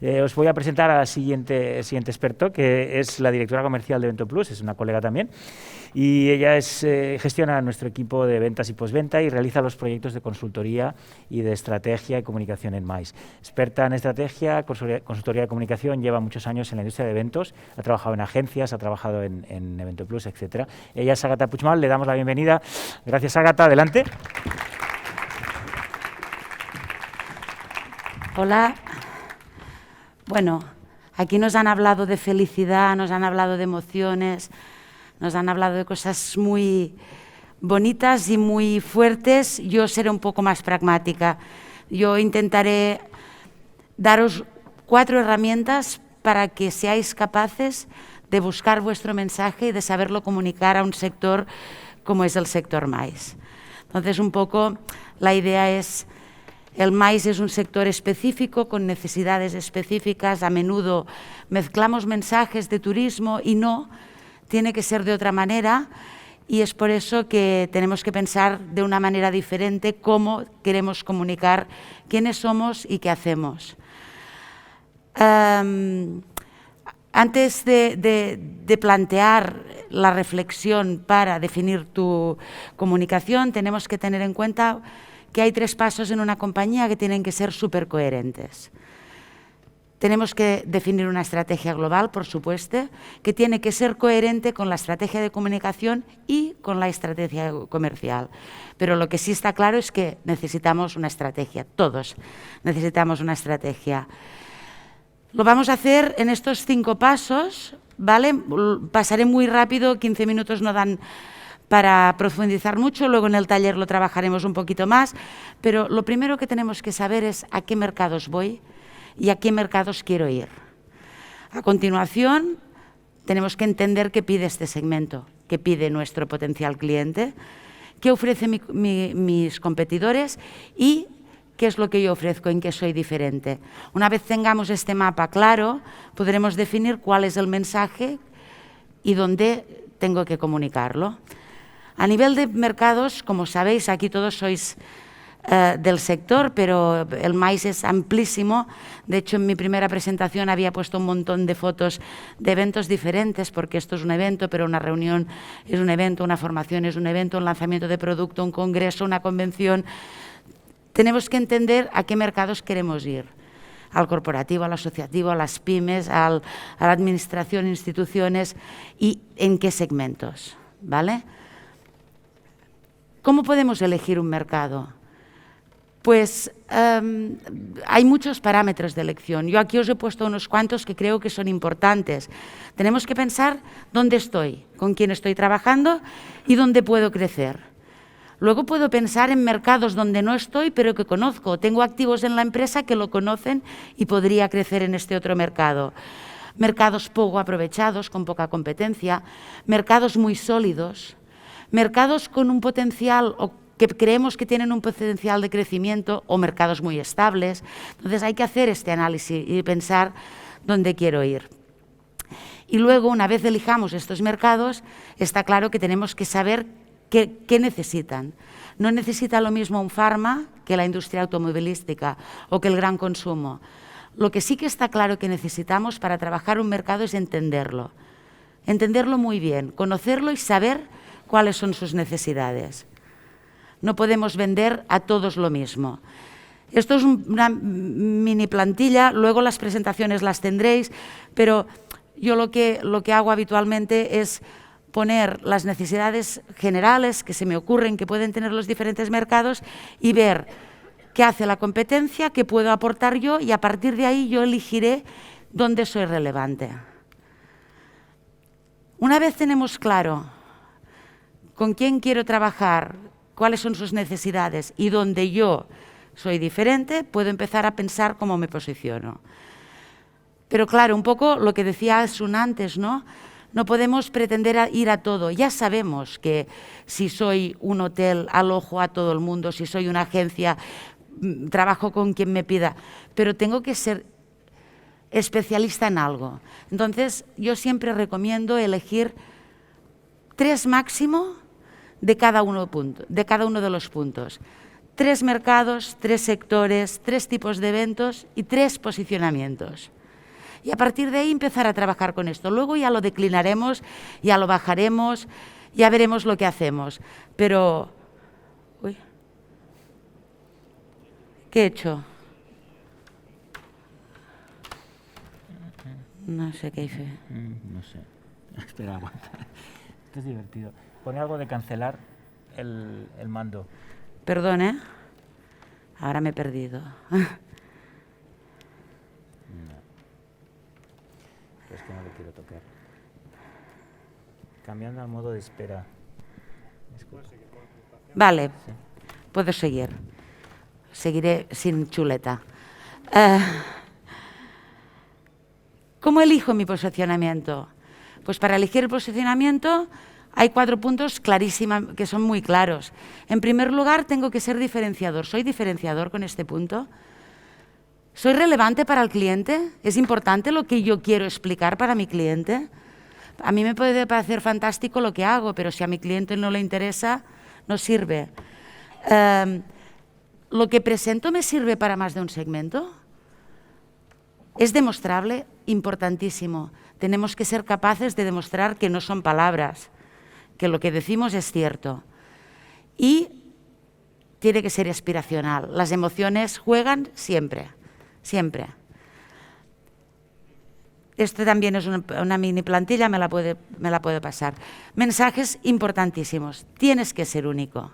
Os voy a presentar al siguiente experto, que es la directora comercial de Evento Plus, es una colega también, y ella gestiona nuestro equipo de ventas y postventa y realiza los proyectos de consultoría y de estrategia y comunicación en Mais. Experta en estrategia, consultoría de comunicación, lleva muchos años en la industria de eventos, ha trabajado en agencias, ha trabajado en Evento Plus, etcétera. Ella es Àgata Puigmal, le damos la bienvenida. Gracias, Àgata, adelante. Hola. Bueno, aquí nos han hablado de felicidad, nos han hablado de emociones, nos han hablado de cosas muy bonitas y muy fuertes. Yo seré un poco más pragmática. Yo intentaré daros 4 herramientas para que seáis capaces de buscar vuestro mensaje y de saberlo comunicar a un sector como es el sector Mais. Entonces, un poco la idea es, el Mais es un sector específico con necesidades específicas. A menudo mezclamos mensajes de turismo y no, tiene que ser de otra manera, y es por eso que tenemos que pensar de una manera diferente cómo queremos comunicar quiénes somos y qué hacemos. Antes de plantear la reflexión para definir tu comunicación, tenemos que tener en cuenta que hay 3 pasos en una compañía que tienen que ser súper coherentes. Tenemos que definir una estrategia global, por supuesto, que tiene que ser coherente con la estrategia de comunicación y con la estrategia comercial. Pero lo que sí está claro es que necesitamos una estrategia, todos necesitamos una estrategia. Lo vamos a hacer en estos 5 pasos, ¿vale? Pasaré muy rápido, 15 minutos no dan para profundizar mucho, luego en el taller lo trabajaremos un poquito más, pero lo primero que tenemos que saber es a qué mercados voy y a qué mercados quiero ir. A continuación, tenemos que entender qué pide este segmento, qué pide nuestro potencial cliente, qué ofrecen mis competidores y qué es lo que yo ofrezco, en qué soy diferente. Una vez tengamos este mapa claro, podremos definir cuál es el mensaje y dónde tengo que comunicarlo. A nivel de mercados, como sabéis, aquí todos sois del sector, pero el Mais es amplísimo. De hecho, en mi primera presentación había puesto un montón de fotos de eventos diferentes, porque esto es un evento, pero una reunión es un evento, una formación es un evento, un lanzamiento de producto, un congreso, una convención. Tenemos que entender a qué mercados queremos ir. Al corporativo, al asociativo, a las pymes, a la administración, instituciones y en qué segmentos, ¿vale? ¿Cómo podemos elegir un mercado? Pues hay muchos parámetros de elección. Yo aquí os he puesto unos cuantos que creo que son importantes. Tenemos que pensar dónde estoy, con quién estoy trabajando y dónde puedo crecer. Luego puedo pensar en mercados donde no estoy, pero que conozco. Tengo activos en la empresa que lo conocen y podría crecer en este otro mercado. Mercados poco aprovechados, con poca competencia. Mercados muy sólidos. Mercados con un potencial o que creemos que tienen un potencial de crecimiento, o mercados muy estables. Entonces hay que hacer este análisis y pensar dónde quiero ir. Y luego, una vez elijamos estos mercados, está claro que tenemos que saber qué necesitan. No necesita lo mismo un farma que la industria automovilística o que el gran consumo. Lo que sí que está claro que necesitamos para trabajar un mercado es entenderlo. Entenderlo muy bien, conocerlo y saber cuáles son sus necesidades. No podemos vender a todos lo mismo. Esto es una mini plantilla, luego las presentaciones las tendréis, pero yo lo que hago habitualmente es poner las necesidades generales que se me ocurren que pueden tener los diferentes mercados y ver qué hace la competencia, qué puedo aportar yo, y a partir de ahí yo elegiré dónde soy relevante. Una vez tenemos claro con quién quiero trabajar, cuáles son sus necesidades y dónde yo soy diferente, puedo empezar a pensar cómo me posiciono. Pero claro, un poco lo que decía Asun antes, ¿no? No podemos pretender ir a todo. Ya sabemos que si soy un hotel, alojo a todo el mundo, si soy una agencia, trabajo con quien me pida, pero tengo que ser especialista en algo. Entonces, yo siempre recomiendo elegir 3 máximo de cada uno de los puntos. 3 mercados, 3 sectores, 3 tipos de eventos y 3 posicionamientos. Y a partir de ahí empezar a trabajar con esto. Luego ya lo declinaremos, ya lo bajaremos, ya veremos lo que hacemos. Pero... Uy. ¿Qué he hecho? No sé qué hice. No sé. Espera, aguanta. Esto es divertido. Pone algo de cancelar el mando. Perdón, ¿eh? Ahora me he perdido. No. Es que no le quiero tocar. Cambiando al modo de espera. Vale, Sí. puedo seguir. Seguiré sin chuleta. ¿Cómo elijo mi posicionamiento? Pues para elegir el posicionamiento hay 4 puntos clarísimos, que son muy claros. En primer lugar, tengo que ser diferenciador. ¿Soy diferenciador con este punto? ¿Soy relevante para el cliente? ¿Es importante lo que yo quiero explicar para mi cliente? A mí me puede parecer fantástico lo que hago, pero si a mi cliente no le interesa, no sirve. ¿Lo que presento me sirve para más de un segmento? ¿Es demostrable? Importantísimo. Tenemos que ser capaces de demostrar que no son palabras, que lo que decimos es cierto. Y tiene que ser aspiracional. Las emociones juegan siempre, siempre. Esto también es una mini plantilla, me la puede pasar. Mensajes importantísimos. Tienes que ser único.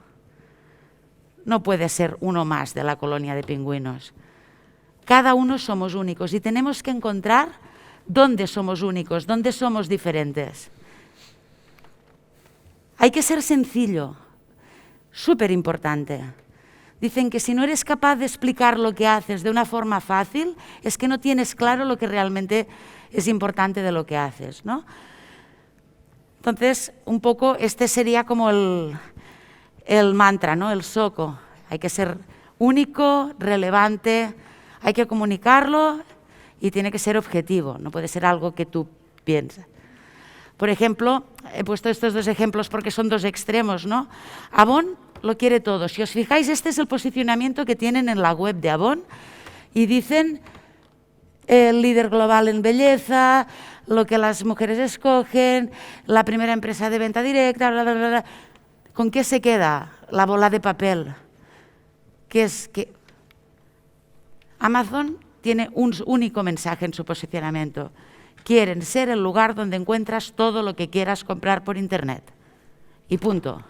No puedes ser uno más de la colonia de pingüinos. Cada uno somos únicos y tenemos que encontrar dónde somos únicos, dónde somos diferentes. Hay que ser sencillo, súper importante. Dicen que si no eres capaz de explicar lo que haces de una forma fácil, es que no tienes claro lo que realmente es importante de lo que haces, ¿no? Entonces, un poco este sería como el mantra, ¿no? El soco. Hay que ser único, relevante, hay que comunicarlo y tiene que ser objetivo, no puede ser algo que tú piensas. Por ejemplo, he puesto estos 2 ejemplos porque son 2 extremos, ¿no? Avon lo quiere todo. Si os fijáis, este es el posicionamiento que tienen en la web de Avon y dicen el líder global en belleza, lo que las mujeres escogen, la primera empresa de venta directa, bla, bla, bla, bla. ¿Con qué se queda la bola de papel? Que es que Amazon tiene un único mensaje en su posicionamiento. Quieren ser el lugar donde encuentras todo lo que quieras comprar por Internet. Y punto.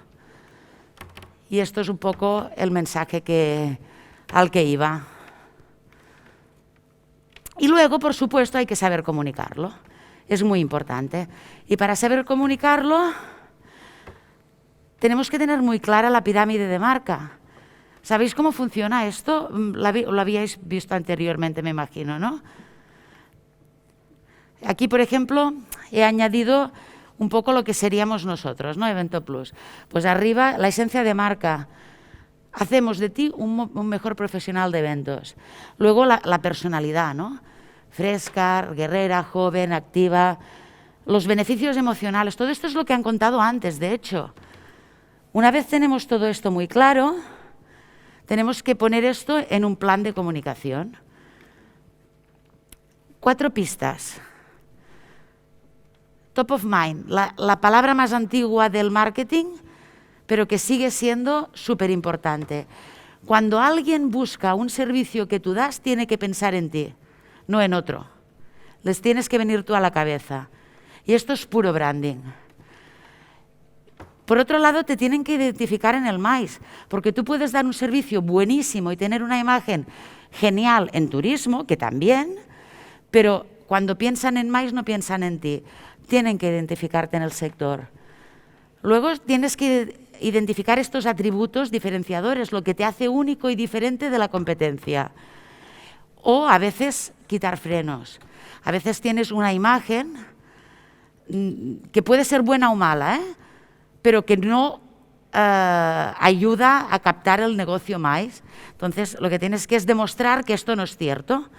Y esto es un poco el mensaje al que iba. Y luego, por supuesto, hay que saber comunicarlo. Es muy importante. Y para saber comunicarlo, tenemos que tener muy clara la pirámide de marca. ¿Sabéis cómo funciona esto? Lo habíais visto anteriormente, me imagino, ¿no? Aquí, por ejemplo, he añadido un poco lo que seríamos nosotros, ¿no? Evento Plus. Pues arriba, la esencia de marca. Hacemos de ti un mejor profesional de eventos. Luego, la personalidad, ¿no? Fresca, guerrera, joven, activa. Los beneficios emocionales. Todo esto es lo que han contado antes, de hecho. Una vez tenemos todo esto muy claro, tenemos que poner esto en un plan de comunicación. 4 pistas. Top of mind, la palabra más antigua del marketing, pero que sigue siendo súper importante. Cuando alguien busca un servicio que tú das, tiene que pensar en ti, no en otro. Les tienes que venir tú a la cabeza. Y esto es puro branding. Por otro lado, te tienen que identificar en el maíz, porque tú puedes dar un servicio buenísimo y tener una imagen genial en turismo, que también, pero cuando piensan en maíz no piensan en ti. Tienen que identificarte en el sector. Luego tienes que identificar estos atributos diferenciadores, lo que te hace único y diferente de la competencia. O a veces quitar frenos. A veces tienes una imagen que puede ser buena o mala, pero que no ayuda a captar el negocio más. Entonces, lo que tienes que es demostrar que esto no es cierto.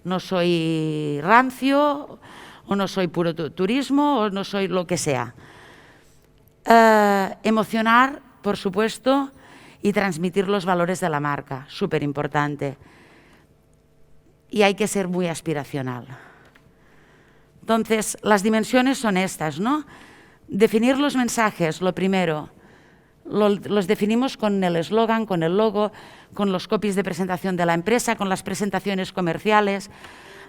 No soy rancio, o no soy puro turismo, o no soy lo que sea. Emocionar, por supuesto, y transmitir los valores de la marca, súper importante. Y hay que ser muy aspiracional. Entonces, las dimensiones son estas, ¿no? Definir los mensajes, lo primero. Los definimos con el eslogan, con el logo, con los copies de presentación de la empresa, con las presentaciones comerciales.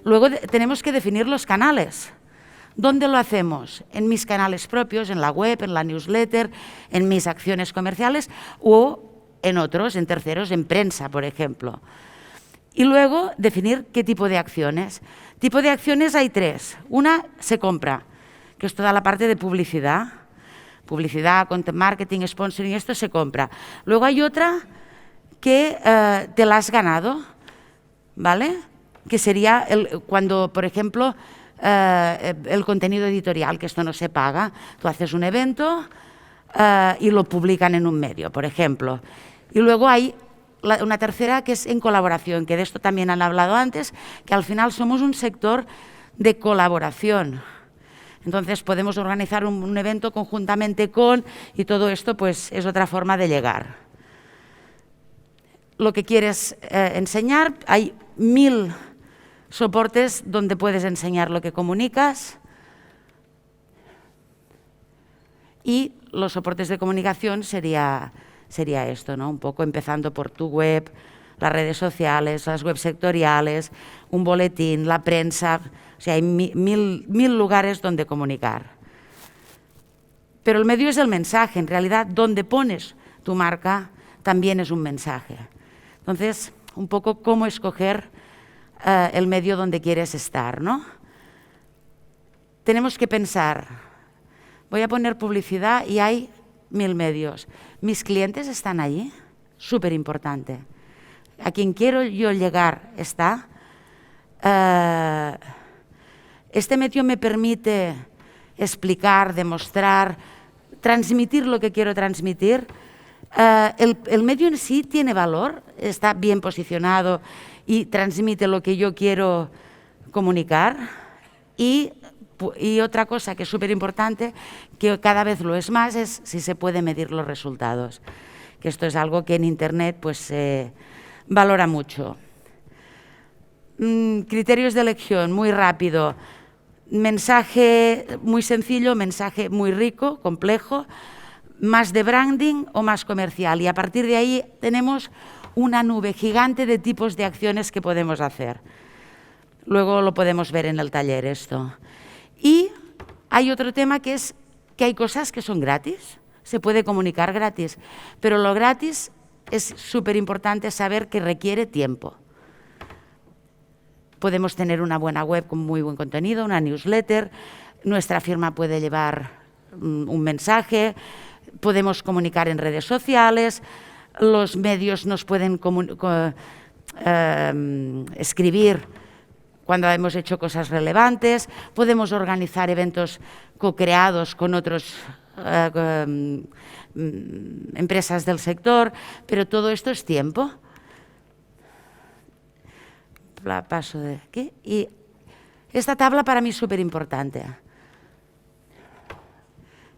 Luego tenemos que definir los canales. ¿Dónde lo hacemos? En mis canales propios, en la web, en la newsletter, en mis acciones comerciales o en otros, en terceros, en prensa, por ejemplo. Y luego definir qué tipo de acciones. Tipo de acciones hay 3. Una, se compra, que es toda la parte de publicidad. Publicidad, content marketing, sponsoring, esto se compra. Luego hay otra que te la has ganado, ¿vale? Que sería cuando, por ejemplo, el contenido editorial, que esto no se paga. Tú haces un evento y lo publican en un medio, por ejemplo. Y luego hay una tercera que es en colaboración, que de esto también han hablado antes, que al final somos un sector de colaboración. Entonces podemos organizar un evento conjuntamente con, y todo esto pues es otra forma de llegar. Lo que quieres enseñar, hay 1000 soportes donde puedes enseñar lo que comunicas y los soportes de comunicación sería esto, ¿no? Un poco empezando por tu web, las redes sociales, las webs sectoriales, un boletín, la prensa. O sea, hay mil lugares donde comunicar. Pero el medio es el mensaje. En realidad, donde pones tu marca también es un mensaje. Entonces, un poco cómo escoger el medio donde quieres estar, ¿no? Tenemos que pensar, voy a poner publicidad y hay 1000 medios. ¿Mis clientes están allí? Súper importante. A quien quiero yo llegar está. Este medio me permite explicar, demostrar, transmitir lo que quiero transmitir. El medio en sí tiene valor, está bien posicionado y transmite lo que yo quiero comunicar. Y otra cosa que es súper importante, que cada vez lo es más, es si se puede medir los resultados. Que esto es algo que en Internet pues se valora mucho. Criterios de elección, muy rápido. Mensaje muy sencillo, mensaje muy rico, complejo, más de branding o más comercial. Y a partir de ahí tenemos una nube gigante de tipos de acciones que podemos hacer. Luego lo podemos ver en el taller esto. Y hay otro tema que es que hay cosas que son gratis, se puede comunicar gratis, pero lo gratis es súper importante saber que requiere tiempo. Podemos tener una buena web con muy buen contenido, una newsletter, nuestra firma puede llevar un mensaje, podemos comunicar en redes sociales, los medios nos pueden escribir cuando hemos hecho cosas relevantes, podemos organizar eventos co-creados con otras empresas del sector, pero todo esto es tiempo. La paso de aquí. Y esta tabla para mí es súper importante.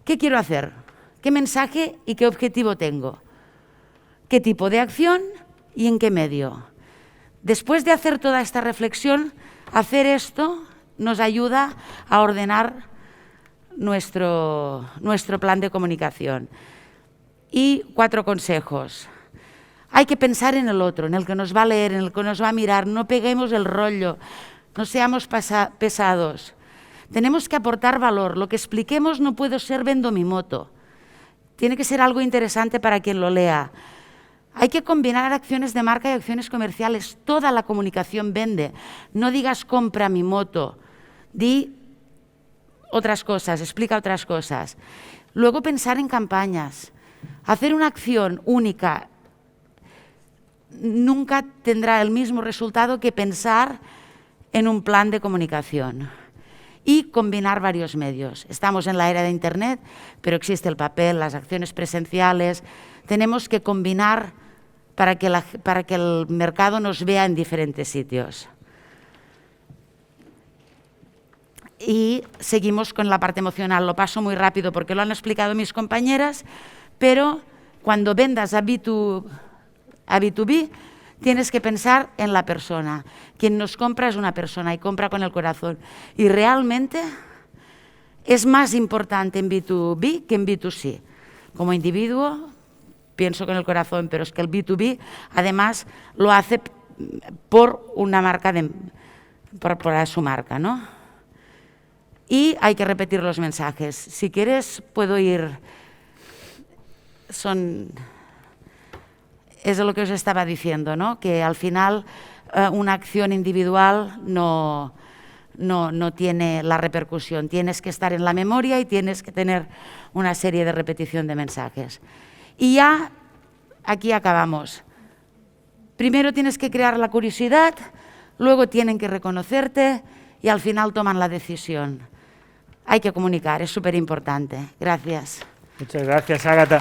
¿Qué quiero hacer? ¿Qué mensaje y qué objetivo tengo? ¿Qué tipo de acción y en qué medio? Después de hacer toda esta reflexión, hacer esto nos ayuda a ordenar nuestro plan de comunicación. Y 4 consejos. Hay que pensar en el otro, en el que nos va a leer, en el que nos va a mirar. No peguemos el rollo, no seamos pesados. Tenemos que aportar valor. Lo que expliquemos no puede ser vendo mi moto. Tiene que ser algo interesante para quien lo lea. Hay que combinar acciones de marca y acciones comerciales. Toda la comunicación vende. No digas compra mi moto. Di otras cosas, explica otras cosas. Luego pensar en campañas. Hacer una acción única nunca tendrá el mismo resultado que pensar en un plan de comunicación. Y combinar varios medios. Estamos en la era de Internet, pero existe el papel, las acciones presenciales. Tenemos que combinar para que el mercado nos vea en diferentes sitios. Y seguimos con la parte emocional. Lo paso muy rápido porque lo han explicado mis compañeras, pero cuando vendas a B2B, tienes que pensar en la persona. Quien nos compra es una persona y compra con el corazón. Y realmente es más importante en B2B que en B2C. Como individuo, pienso con el corazón, pero es que el B2B, además, lo hace por una marca, por su marca, ¿no? Y hay que repetir los mensajes. Si quieres, puedo ir... Es lo que os estaba diciendo, ¿no? Que al final una acción individual no tiene la repercusión. Tienes que estar en la memoria y tienes que tener una serie de repetición de mensajes. Y ya aquí acabamos. Primero tienes que crear la curiosidad, luego tienen que reconocerte y al final toman la decisión. Hay que comunicar, es súper importante. Gracias. Muchas gracias, Ágata.